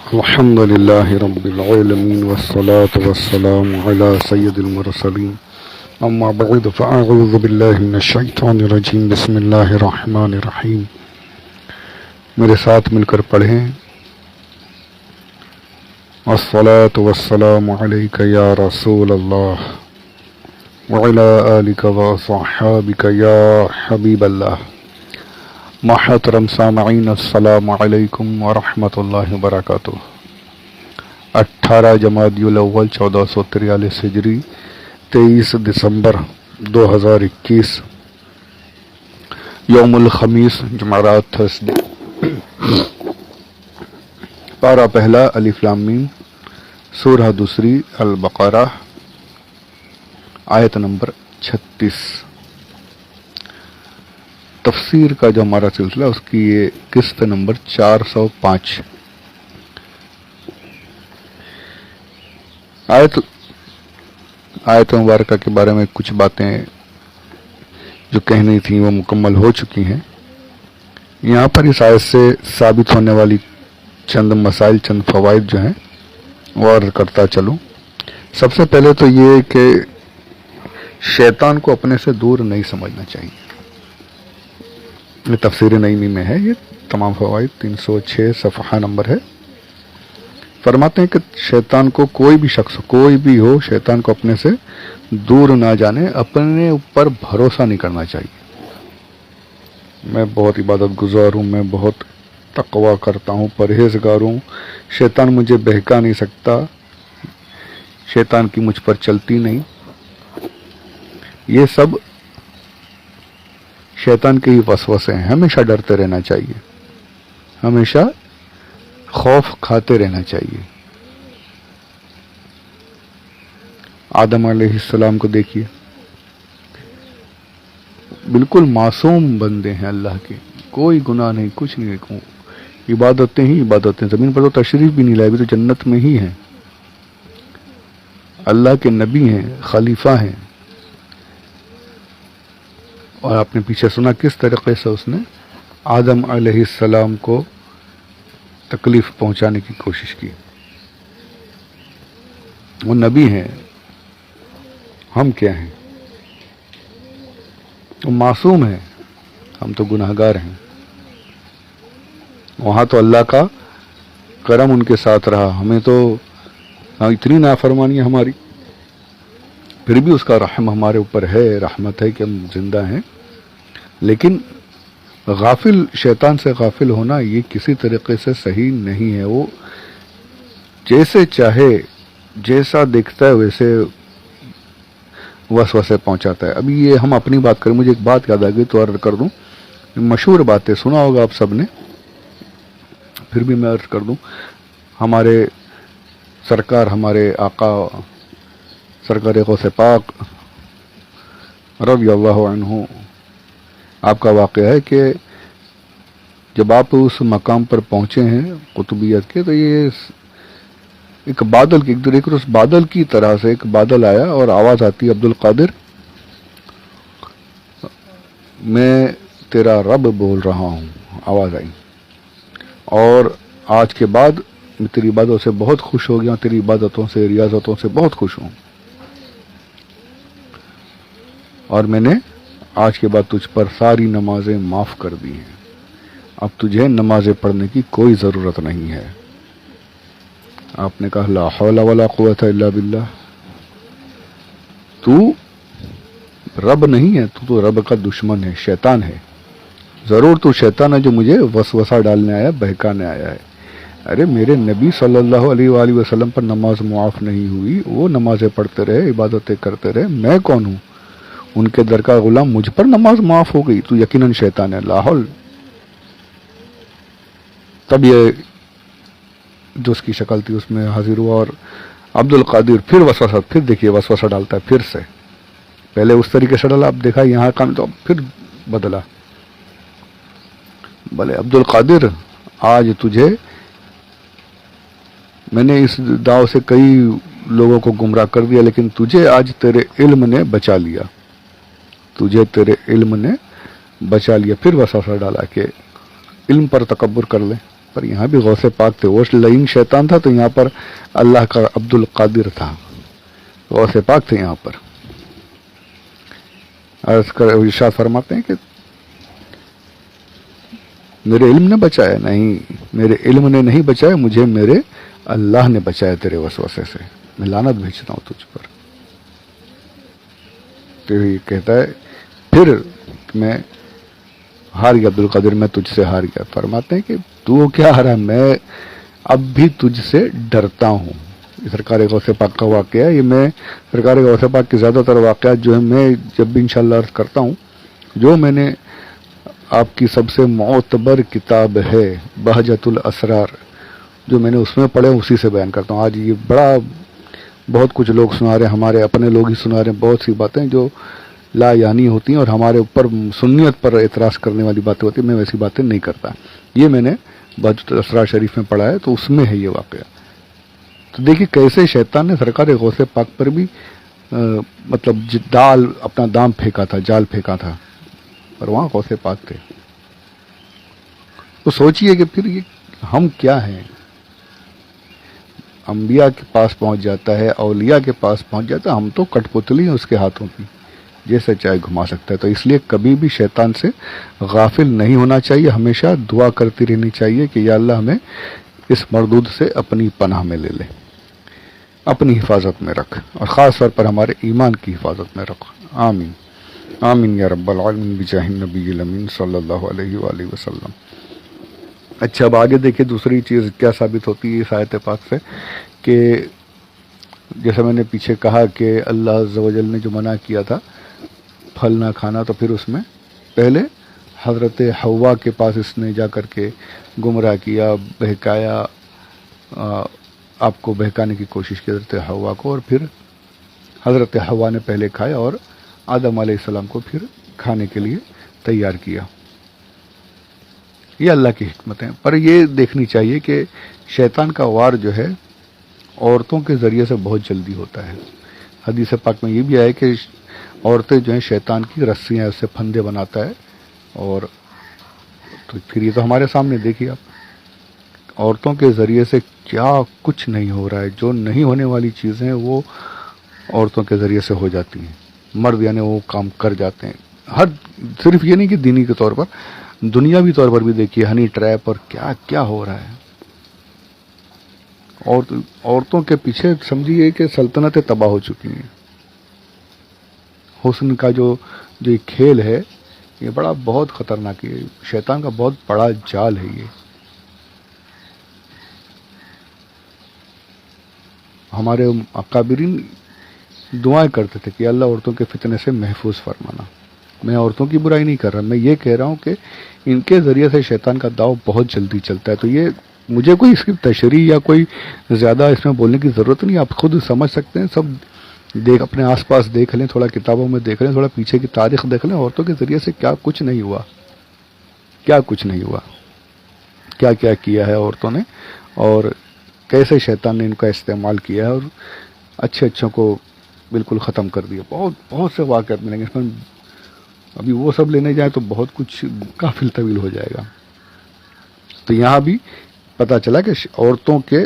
الحمد لله رب العالمين والصلاة والسلام على سيد المرسلين أما بعد فأعوذ بالله من الشيطان الرجيم بسم الله الرحمن الرحيم. میرے ساتھ مل کر پڑھیں الصلاة والسلام عليك يا رسول الله وعلى آلك وصحابك يا حبيب الله. محترم سامعین السلام علیکم ورحمۃ اللہ وبرکاتہ. 18 جمادی الاول 1443 ہجری 23 دسمبر 2021 یوم الخمیس جمعرات تھرسڈے. پارہ پہلا الف لام میم، سورہ دوسری البقرہ، آیت نمبر 36. تفسیر کا جو ہمارا سلسلہ اس کی یہ قسط نمبر 405. آیت مبارکہ کے بارے میں کچھ باتیں جو کہنی تھیں وہ مکمل ہو چکی ہیں. یہاں پر اس آیت سے ثابت ہونے والی چند مسائل، چند فوائد جو ہیں وہ عرض کرتا چلوں. سب سے پہلے تو یہ کہ شیطان کو اپنے سے دور نہیں سمجھنا چاہیے. یہ تفسیر نعیمی میں ہے، یہ تمام فوائد 306 صفحہ نمبر ہے. فرماتے ہیں کہ شیطان کو کوئی بھی شخص، کوئی بھی ہو، شیطان کو اپنے سے دور نہ جانے، اپنے اوپر بھروسہ نہیں کرنا چاہیے. میں بہت عبادت گزار ہوں، میں بہت تقوی کرتا ہوں، پرہیزگار ہوں، شیطان مجھے بہکا نہیں سکتا، شیطان کی مجھ پر چلتی نہیں. یہ سب شیطان کے ہی وسوسے ہیں. ہمیشہ ڈرتے رہنا چاہیے، ہمیشہ خوف کھاتے رہنا چاہیے. آدم علیہ السلام کو دیکھیے، بالکل معصوم بندے ہیں اللہ کے، کوئی گناہ نہیں، کچھ نہیں. عبادتیں ہی عبادتیں، زمین پر تو تشریف بھی نہیں لائے، بھی تو جنت میں ہی ہیں. اللہ کے نبی ہیں، خلیفہ ہیں. اور آپ نے پیچھے سنا کس طریقے سے اس نے آدم علیہ السلام کو تکلیف پہنچانے کی کوشش کی. وہ نبی ہیں، ہم کیا ہیں؟ وہ معصوم ہیں، ہم تو گناہگار ہیں. وہاں تو اللہ کا کرم ان کے ساتھ رہا، ہمیں تو اتنی نافرمانی ہماری، پھر بھی اس کا رحم ہمارے اوپر ہے، رحمت ہے کہ ہم زندہ ہیں. لیکن غافل، شیطان سے غافل ہونا یہ کسی طریقے سے صحیح نہیں ہے. وہ جیسے چاہے، جیسا دیکھتا ہے ویسے وسوسے پہنچاتا ہے. ابھی یہ ہم اپنی بات کریں، مجھے ایک بات یاد آ گئی تو عرض کر دوں. مشہور بات ہے، سنا ہوگا آپ سب نے، پھر بھی میں عرض کر دوں. ہمارے سرکار، ہمارے آقا سرکار غوث پاک رضی اللہ عنہ، آپ کا واقعہ ہے کہ جب آپ اس مقام پر پہنچے ہیں قطبیت کے، تو یہ ایک بادل کی، ایک اس بادل کی طرح سے ایک بادل آیا اور آواز آتی ہے، عبد القادر میں تیرا رب بول رہا ہوں. آواز آئی، اور آج کے بعد میں تیری عبادتوں سے بہت خوش ہو گیا، تیری عبادتوں سے، ریاضتوں سے بہت خوش ہوں، اور میں نے آج کے بعد تجھ پر ساری نمازیں معاف کر دی ہیں. اب تجھے نمازیں پڑھنے کی کوئی ضرورت نہیں ہے. آپ نے کہا لا حول ولا قوت الا باللہ. تو رب نہیں ہے، تو رب کا دشمن ہے، شیطان ہے. ضرور تو شیطان ہے جو مجھے وسوسہ ڈالنے آیا، بہکانے آیا ہے. ارے میرے نبی صلی اللہ علیہ وآلہ وسلم پر نماز معاف نہیں ہوئی، وہ نمازیں پڑھتے رہے، عبادتیں کرتے رہے، میں کون ہوں؟ ان کے در کا غلام، مجھ پر نماز معاف ہو گئی، تو یقیناً شیطان ہے. لاحول. تب یہ جو اس کی شکل تھی اس میں حاضر ہوا، اور عبد القادر پھر وسوسہ، پھر دیکھیے وسوسہ ڈالتا ہے پھر سے. پہلے اس طریقے سے ڈالا، اب دیکھا یہاں کام، تو پھر بدلا. بھلے عبد القادر، آج تجھے میں نے اس دعو سے کئی لوگوں کو گمراہ کر دیا، لیکن تجھے آج تیرے علم نے بچا لیا، تجھے تیرے علم نے بچا لیا. پھر وسوسہ ڈالا کہ علم پر تکبر کر لے، پر یہاں بھی غوث پاک تھے. وہ لعین شیطان تھا تو یہاں پر اللہ کا عبد القادر تھا, غوث پاک تھے یہاں پر. عرض کر ارشاد فرماتے ہیں کہ میرے علم نے بچایا نہیں, میرے علم نے نہیں بچایا, مجھے میرے اللہ نے بچایا تیرے وسوسے سے, میں لعنت بھیجتا ہوں تجھ پر. تو یہ کہتا ہے پھر میں ہار گیا عبد القادر, میں تجھ سے ہار گیا. فرماتے ہیں کہ تو کیا ہارا, میں اب بھی تجھ سے ڈرتا ہوں. سرکار غوث پاک کا واقعہ ہے, یہ میں سرکار غوث پاک کے زیادہ تر واقعات جو ہے میں جب بھی انشاءاللہ عرض کرتا ہوں, جو میں نے آپ کی سب سے معتبر کتاب ہے بہجت الاسرار, جو میں نے اس میں پڑھے اسی سے بیان کرتا ہوں. آج یہ بہت کچھ لوگ سنا رہے ہیں, ہمارے اپنے لوگ ہی سنا رہے ہیں, بہت سی باتیں جو لا یعنی ہوتی ہیں اور ہمارے اوپر سنیت پر اعتراض کرنے والی باتیں ہوتی ہیں. میں ویسی باتیں نہیں کرتا. یہ میں نے بہجت الاسرار شریف میں پڑھا ہے, تو اس میں ہے یہ واقعہ. تو دیکھیے کیسے شیطان نے سرکار غوث پاک پر بھی مطلب اپنا دام پھینکا تھا, جال پھینکا تھا, اور وہاں غوث پاک تھے. تو سوچئے کہ پھر یہ ہم کیا ہیں. انبیاء کے پاس پہنچ جاتا ہے, اولیاء کے پاس پہنچ جاتا ہے, ہم تو کٹ پتلی ہیں اس کے ہاتھوں کی, جیسے چاہے گھما سکتا ہے. تو اس لیے کبھی بھی شیطان سے غافل نہیں ہونا چاہیے, ہمیشہ دعا کرتی رہنی چاہیے کہ یا اللہ ہمیں اس مردود سے اپنی پناہ میں لے لے, اپنی حفاظت میں رکھ, اور خاص طور پر ہمارے ایمان کی حفاظت میں رکھ. آمین آمین یا رب العالمین بجاہ النبی الامین صلی اللہ علیہ وآلہ وسلم. اچھا, اب آگے دیکھیں دوسری چیز کیا ثابت ہوتی ہے اس آیت پاک سے, کہ جیسا میں نے پیچھے کہا کہ اللہ عز و جل نے جو منع کیا تھا پھل نہ کھانا, تو پھر اس میں پہلے حضرت حوا کے پاس اس نے جا کر کے گمراہ کیا, بہکایا, آپ کو بہکانے کی کوشش کی حضرت حوا کو, اور پھر حضرت حوا نے پہلے کھایا اور آدم علیہ السلام کو پھر کھانے کے لیے تیار کیا. یہ اللہ کی حکمت ہیں. پر یہ دیکھنی چاہیے کہ شیطان کا وار جو ہے عورتوں کے ذریعے سے بہت جلدی ہوتا ہے. حدیث پاک میں یہ بھی آیا کہ عورتیں جو ہیں شیطان کی رسیاں اس سے پھندے بناتا ہے. اور تو پھر یہ تو ہمارے سامنے دیکھیے آپ, عورتوں کے ذریعے سے کیا کچھ نہیں ہو رہا ہے. جو نہیں ہونے والی چیزیں وہ عورتوں کے ذریعے سے ہو جاتی ہیں. مرد یعنی وہ کام کر جاتے ہیں. صرف یہ نہیں کہ دینی کے طور پر, دنیاوی طور پر بھی دیکھیے ہنی ٹریپ اور کیا کیا ہو رہا ہے. عورتوں کے پیچھے سمجھیے کہ سلطنتیں تباہ ہو چکی ہیں. حسن کا جو یہ کھیل ہے یہ بہت خطرناک ہے. شیطان کا بہت بڑا جال ہے یہ. ہمارے اکابرین دعائیں کرتے تھے کہ اللہ عورتوں کے فتنے سے محفوظ فرمانا. میں عورتوں کی برائی نہیں کر رہا, میں یہ کہہ رہا ہوں کہ ان کے ذریعے سے شیطان کا داؤ بہت جلدی چلتا ہے. تو یہ مجھے کوئی اس کی تشریح یا کوئی زیادہ اس میں بولنے کی ضرورت نہیں, آپ خود سمجھ سکتے ہیں. سب اپنے آس پاس دیکھ لیں, تھوڑا کتابوں میں دیکھ لیں, تھوڑا پیچھے کی تاریخ دیکھ لیں. عورتوں کے ذریعے سے کیا کچھ نہیں ہوا, کیا کچھ نہیں ہوا, کیا کیا کیا ہے عورتوں نے, اور کیسے شیطان نے ان کا استعمال کیا ہے اور اچھوں کو بالکل ختم کر دیا. بہت سے واقعات ملیں گے اس میں. ابھی وہ سب لینے جائیں تو بہت کچھ کافی طویل ہو جائے گا. تو یہاں بھی پتہ چلا کہ عورتوں کے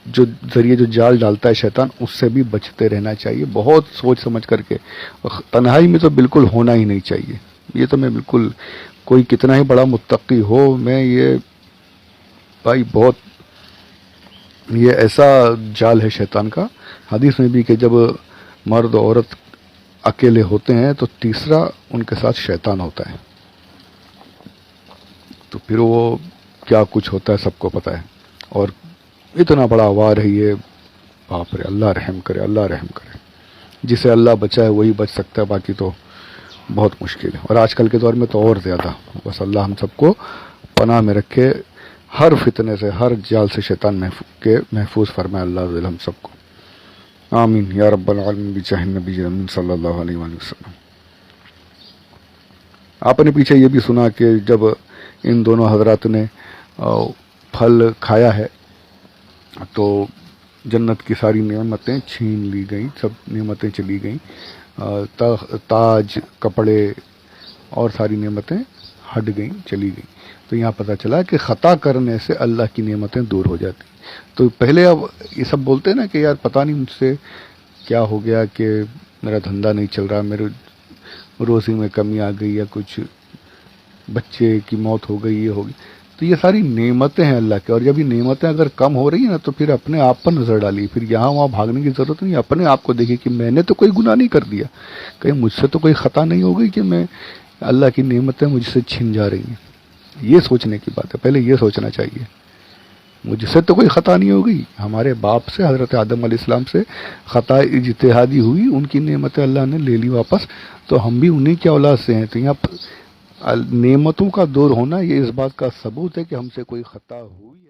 جو ذریعے جو جال ڈالتا ہے شیطان, اس سے بھی بچتے رہنا چاہیے, بہت سوچ سمجھ کر کے. تنہائی میں تو بالکل ہونا ہی نہیں چاہیے. یہ تو میں بالکل, کوئی کتنا ہی بڑا متقی ہو, میں یہ بھائی بہت, یہ ایسا جال ہے شیطان کا. حدیث میں بھی کہ جب مرد عورت اکیلے ہوتے ہیں تو تیسرا ان کے ساتھ شیطان ہوتا ہے. تو پھر وہ کیا کچھ ہوتا ہے سب کو پتہ ہے. اور اتنا بڑا وار ہے یہ, باپ رے, اللہ رحم کرے, اللہ رحم کرے. جسے اللہ بچائے وہی بچ سکتا ہے, باقی تو بہت مشکل ہے. اور آج کل کے دور میں تو اور زیادہ. بس اللہ ہم سب کو پناہ میں رکھے, ہر فتنے سے, ہر جال سے شیطان محفوظ فرمائے اللہ عز و جل ہم سب کو. آمین یا رب العالمین بجاہ النبی الامین صلی اللہ علیہ وآلہ وسلم. آپ نے پیچھے یہ بھی سنا کہ جب ان دونوں حضرات نے پھل کھایا ہے تو جنت کی ساری نعمتیں چھین لی گئیں, سب نعمتیں چلی گئیں, تاج, کپڑے اور ساری نعمتیں ہٹ گئیں, چلی گئیں. تو یہاں پتہ چلا کہ خطا کرنے سے اللہ کی نعمتیں دور ہو جاتی. تو پہلے اب یہ سب بولتے ہیں نا کہ یار پتہ نہیں مجھ سے کیا ہو گیا کہ میرا دھندا نہیں چل رہا، میرے روزی میں کمی آ گئی، یا کچھ بچے کی موت ہو گئی، یہ ہو گئی. تو یہ ساری نعمتیں ہیں اللہ کے، اور جب یہ نعمتیں اگر کم ہو رہی ہیں نا تو پھر اپنے آپ پر نظر ڈالیے. پھر یہاں وہاں بھاگنے کی ضرورت نہیں، اپنے آپ کو دیکھیے کہ میں نے تو کوئی گناہ نہیں کر دیا، کہیں مجھ سے تو کوئی خطا نہیں ہو گئی کہ میں اللہ کی نعمتیں مجھ سے چھن جا رہی ہیں. یہ سوچنے کی بات ہے، پہلے یہ سوچنا چاہیے. مجھ سے تو کوئی خطا نہیں ہو گئی، ہمارے باپ سے حضرت آدم علیہ السلام سے خطا اجتہادی ہوئی، ان کی نعمتیں اللہ نے لے لی واپس، تو ہم بھی انہی کی اولاد سے ہیں. تو یہاں نعمتوں کا دور ہونا یہ اس بات کا ثبوت ہے کہ ہم سے کوئی خطا ہوئی.